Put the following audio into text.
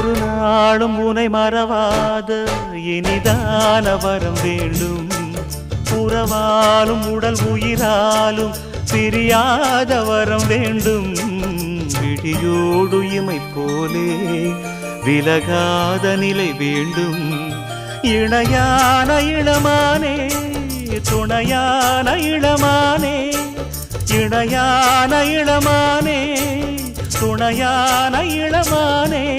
ஒரு நாளும் உனை மறவாத இனிதான வரம் வேண்டும். உறவாலும் உடல் உயிராலும் பிரியாத வரம் வேண்டும். விழியோடு இமை போலே விலகாத நிலை வேண்டும். இணையான இளமானே துணையான இளமானே, இணையான இளமானே துணையான இளமானே.